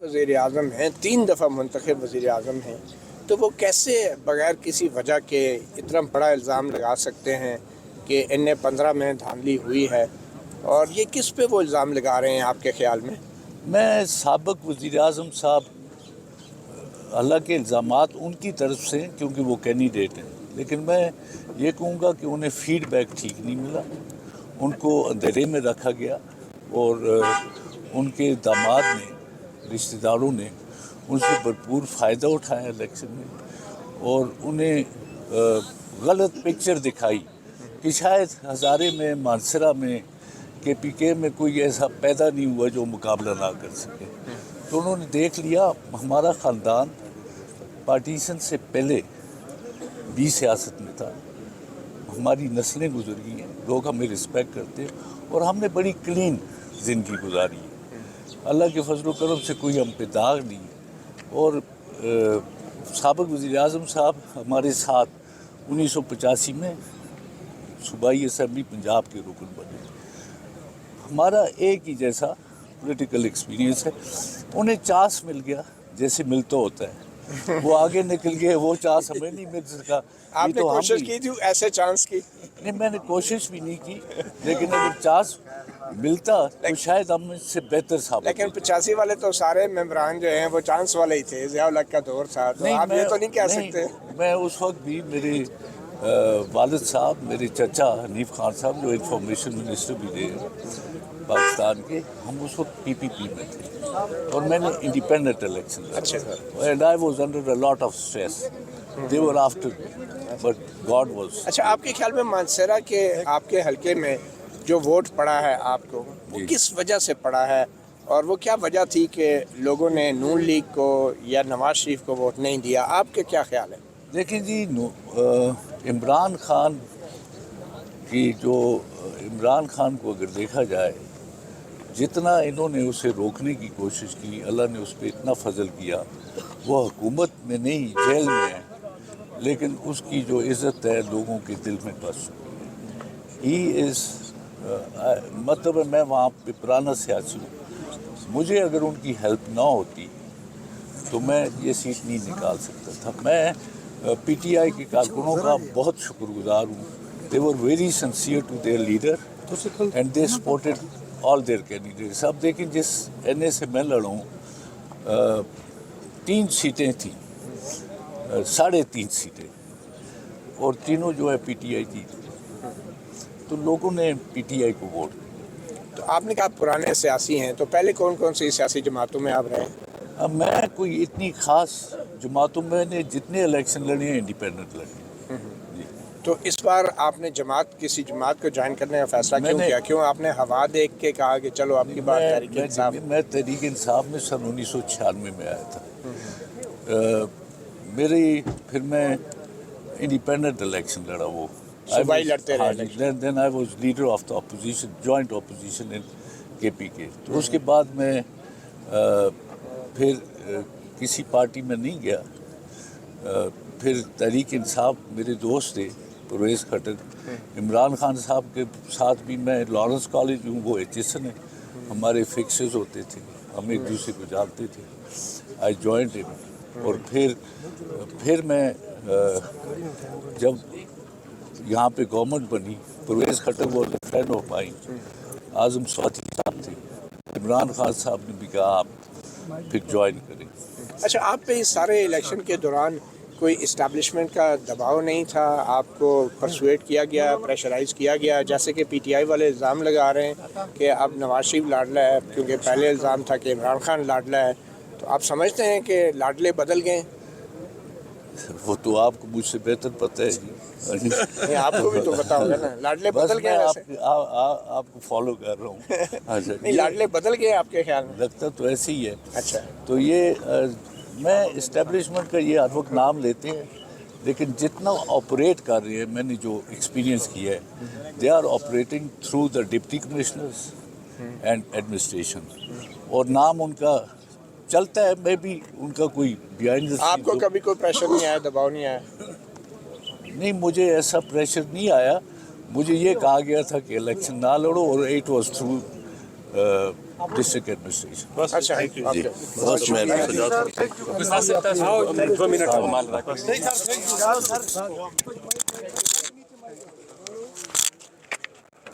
वज़ीर आज़म हैं, 3 दफ़ा मुंतखब वज़ीर आज़म हैं, तो वो कैसे बग़ैर किसी वजह के इतना बड़ा इल्ज़ाम लगा सकते हैं कि इनने 15 में धांधली हुई है, और ये किस पे वो इल्ज़ाम लगा रहे हैं आपके ख़्याल में? मैं साबिक़ वज़ीर आज़म साहब, हालांकि इल्ज़ामात उनकी तरफ से हैं क्योंकि वो कैंडिडेट हैं, लेकिन मैं ये कहूँगा कि उन्हें फीडबैक ठीक नहीं मिला, उनको अंधेरे में रखा गया और उनके दामाद ने, रिश्तेदारों ने उनसे भरपूर फ़ायदा उठाया इलेक्शन में और उन्हें गलत पिक्चर दिखाई कि शायद हज़ारे में, मानसरा में, KPK में कोई ऐसा पैदा नहीं हुआ जो मुकाबला ना कर सके। तो उन्होंने देख लिया हमारा ख़ानदान पार्टीशन से पहले भी सियासत में था, हमारी नस्लें गुजर गई हैं, लोग हमें रिस्पेक्ट करते हैं और हमने बड़ी क्लीन ज़िंदगी गुजारी है। अल्लाह के फजल करम से कोई हम पे दाग नहीं है। और साबिक़ वज़ीर आज़म साहब हमारे साथ 1985 में सूबाई असम्बली पंजाब के रुकन बने। हमारा एक ही जैसा पॉलिटिकल एक्सपीरियंस है, उन्हें चांस मिल गया जैसे मिलता होता है, वो आगे निकल गए, वो चांस हमें नहीं मिल सका। आपने तो कोशिश की थी ऐसे चांस की? नहीं, मैंने कोशिश भी नहीं की, लेकिन अगर चांस मिलता तो शायद हम इससे बेहतर साबित। लेकिन 85 वाले तो सारे मेंबरान जो हैं वो चांस वाले ही थे, ज़िया-उल हक का दौर था, तो आप ये तो नहीं कह सकते। मैं उस वक्त भी मेरे वालिद साहब, मेरे चचा हनीफ खान साहब जो इंफॉर्मेशन मिनिस्टर भी थे पाकिस्तान के, हम उस वक्त PPP में थे और मैंने इंडिपेंडेंट इलेक्शन लड़ा and I was under a lot of stress, they were after but God was. अच्छा, आपके ख्याल में मानसरा के आपके हलके में जो वोट पड़ा है आपको, वो किस वजह से पड़ा है, और वो क्या वजह थी कि लोगों ने नून लीग को या नवाज शरीफ को वोट नहीं दिया? आपके क्या ख्याल है? देखिए जी, इमरान खान की जो इमरान खान को अगर देखा जाए, जितना इन्होंने उसे रोकने की कोशिश की, अल्लाह ने उस पर इतना फजल किया, वो हुकूमत में नहीं जेल में है, लेकिन उसकी जो इज़्ज़त है लोगों के दिल में बस ही इज़ मतलब मैं वहाँ पे पुराना सियासी हूँ, मुझे अगर उनकी हेल्प ना होती तो मैं ये सीट नहीं निकाल सकता था। मैं PTI के कारकुनों का बहुत शुक्रगुजार हूँ, they were very sincere to their leader and they supported all their candidates. अब देखिए, जिस NA से मैं लड़ा हूँ, 3 सीटें थी, 3.5 सीटें, और तीनों जो है PTI की, तो लोगों ने PTI को वोट दिया। तो आपने कहा पुराने सियासी हैं, तो पहले कौन कौन सी सियासी जमातों में आप रहे? अब मैं कोई इतनी ख़ास जमातों में जितने इलेक्शन लड़े हैं इंडिपेंडेंट लड़े जी। तो इस बार आपने किसी जमात को ज्वाइन करने का फैसला क्यों किया? क्यों आपने हवा देख के कहा कि चलो आपकी बात तहरीक इंसाफ? मैं तहरीक इंसाफ में सन 1996 में आया था। फिर मैं इंडिपेंडेंट इलेक्शन लड़ा, वो सुबाई लड़ते रहे। Then I was leader of the opposition, joint opposition in KPK। तो उसके बाद मैं फिर किसी पार्टी में नहीं गया। फिर तहरीक इंसाफ, मेरे दोस्त थे परवेज़ खट्टर, इमरान खान साहब के साथ भी मैं लॉरेंस कॉलेज हूँ, वो HSN है, हमारे फिक्सेस होते थे, हम एक दूसरे को जानते थे। I joined him. और फिर मैं जब यहाँ पे गवर्नमेंट बनी, परवेज़ खट्टर वो फ्रेंड ऑफ माइन, आज़म स्वाति साहब थे, इमरान खान साहब ने भी कहा आप फिर ज्वाइन करें। अच्छा, आप पे इस सारे इलेक्शन के दौरान कोई इस्टेब्लिशमेंट का दबाव नहीं था? आपको परसुएट किया गया, प्रेशराइज किया गया, जैसे कि PTI वाले इल्ज़ाम लगा रहे हैं कि अब नवाज शरीफ लाडला है, क्योंकि पहले इल्ज़ाम था कि इमरान खान लाडला है, तो आप समझते हैं कि लाडले बदल गए? वो तो आपको मुझसे बेहतर पता है जी। नहीं, आपको भी तो पता होगा ना, लाडले बदल गए वैसे? आपको फॉलो कर रहा हूँ। अच्छा, नहीं, लाडले बदल गए आपके ख्याल में? लगता तो ऐसे ही है। अच्छा, तो ये मैं इस्टेब्लिशमेंट का ये हर वक्त नाम लेते हैं, लेकिन जितना ऑपरेट कर रहे हैं, मैंने जो एक्सपीरियंस किया है, they are operating through the deputy commissioners and administration, और नाम उनका चलता है। मैं भी उनका कोई बिहाइंड द सीन। आपको कभी कोई प्रेशर नहीं आया, दबाव नहीं आया? नहीं, मुझे ऐसा प्रेशर नहीं आया। मुझे ये कहा गया था कि इलेक्शन ना लड़ो, और it was through district administration. اچھا جی بہت شکریہ.